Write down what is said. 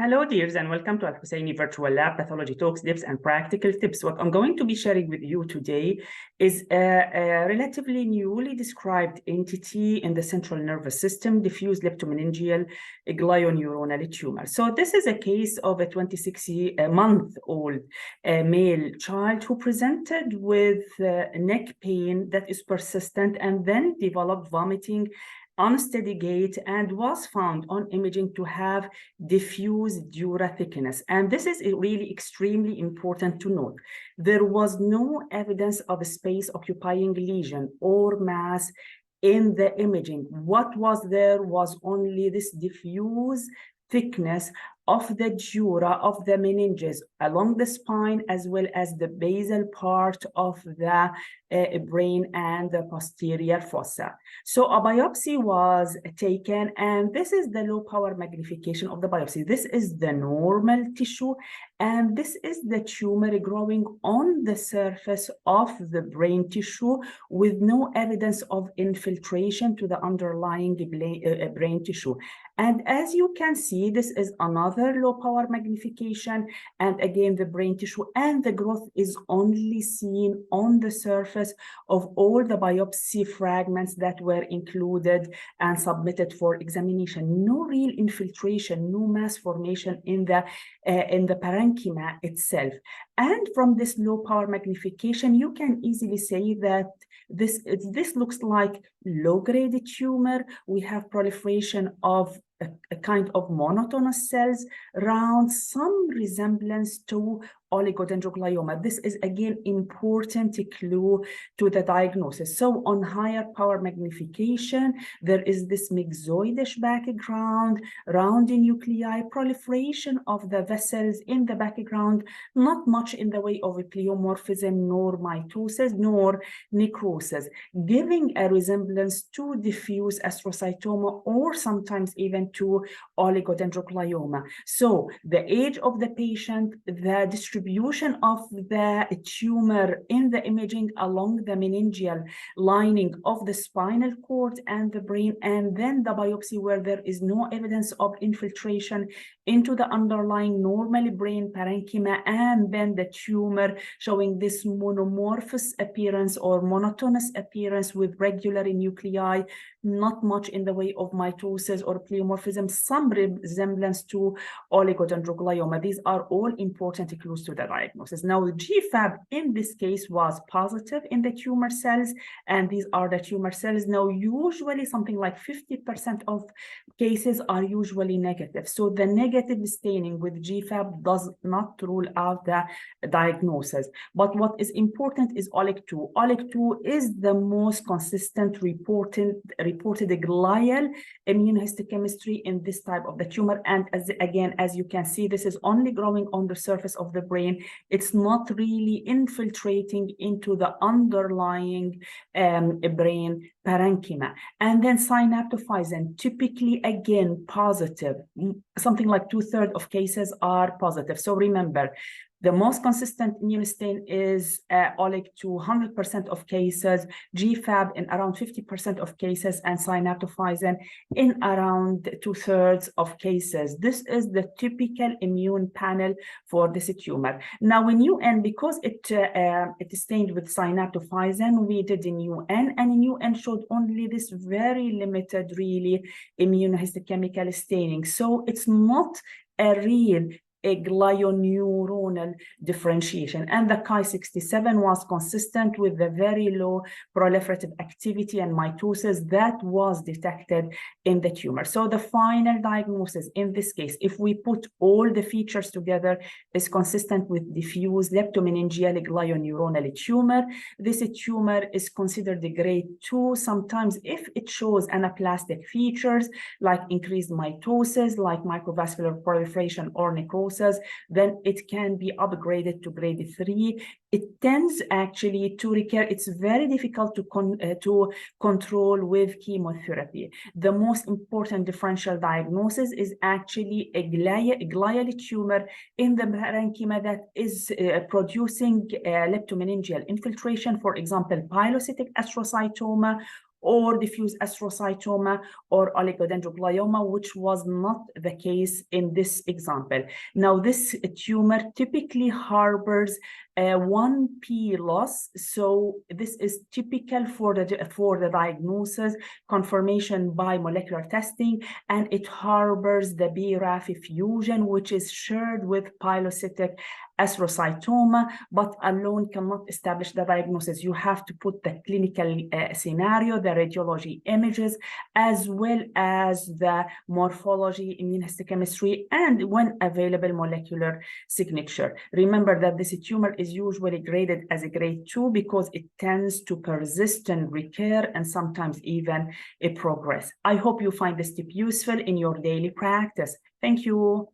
Hello, dears, and welcome to Al-Hussaini Virtual Lab Pathology Talks, Tips, and Practical Tips. What I'm going to be sharing with you today is a relatively newly described entity in the central nervous system, diffuse leptomeningeal glioneuronal tumor. So this is a case of a 26-month-old male child who presented with neck pain that is persistent and then developed vomiting, unsteady gait, and was found on imaging to have diffuse dura thickness. And this is really extremely important to note. There was no evidence of a space occupying lesion or mass in the imaging. What was there was only this diffuse thickness of the dura of the meninges along the spine, as well as the basal part of the brain and the posterior fossa. So a biopsy was taken, and this is the low power magnification of the biopsy. This is the normal tissue, and this is the tumor growing on the surface of the brain tissue with no evidence of infiltration to the underlying brain tissue. And as you can see, this is another low power magnification, and again the brain tissue, and the growth is only seen on the surface of all the biopsy fragments that were included and submitted for examination. No real infiltration, no mass formation in the parenchyma itself. And from this low power magnification, you can easily say that this looks like low-grade tumor. We have proliferation of a kind of monotonous cells, round, some resemblance to oligodendroglioma. This is again important clue to the diagnosis. So on higher power magnification, there is this myxoidish background, round nuclei, proliferation of the vessels in the background, not much in the way of a pleomorphism, nor mitosis, nor necrosis, giving a resemblance to diffuse astrocytoma or sometimes even to oligodendroglioma. So the age of the patient, the distribution of the tumor in the imaging along the meningeal lining of the spinal cord and the brain, and then the biopsy where there is no evidence of infiltration into the underlying normal brain parenchyma, and then the tumor showing this monomorphous appearance or monotonous appearance with regular nuclei, not much in the way of mitosis or pleomorphism, some resemblance to oligodendroglioma. These are all important clues to the diagnosis. Now, the GFAP in this case was positive in the tumor cells, and these are the tumor cells. Now, usually something like 50% of cases are usually negative. So the negative staining with GFAP does not rule out the diagnosis. But what is important is OLIG2. OLIG2 is the most consistent reported glial immunohistochemistry in this type of the tumor. And as you can see, this is only growing on the surface of the brain. It's not really infiltrating into the underlying brain parenchyma. And then synaptophysin, typically again positive. Something like 2/3 of cases are positive. So remember, the most consistent immunostain is OLIG2, 100% of cases, GFAP in around 50% of cases, and synaptophysin in around 2/3 of cases. This is the typical immune panel for this tumor. Now in UN, because it is stained with synaptophysin, we did in UN, and in UN showed only this very limited, really, immunohistochemical staining. So it's not a real glioneuronal differentiation, and the Ki-67 was consistent with the very low proliferative activity and mitosis that was detected in the tumor. So the final diagnosis in this case, if we put all the features together, is consistent with diffuse leptomeningeal glioneuronal tumor. This tumor is considered a grade 2. Sometimes if it shows anaplastic features like increased mitosis, like microvascular proliferation or necrosis, then it can be upgraded to grade 3. It tends actually to recur. It's very difficult to control with chemotherapy. The most important differential diagnosis is actually a glial tumor in the parenchyma that is producing leptomeningeal infiltration, for example, pilocytic astrocytoma, or diffuse astrocytoma or oligodendroglioma, which was not the case in this example. Now, this tumor typically harbors 1P loss, so this is typical for the diagnosis, confirmation by molecular testing, and it harbors the BRAF fusion, which is shared with pilocytic astrocytoma, but alone cannot establish the diagnosis. You have to put the clinical scenario, the radiology images, as well as the morphology, immunohistochemistry, and when available, molecular signature. Remember that this tumor is usually graded as a grade 2 because it tends to persist and recur and sometimes even progress. I hope you find this tip useful in your daily practice. Thank you.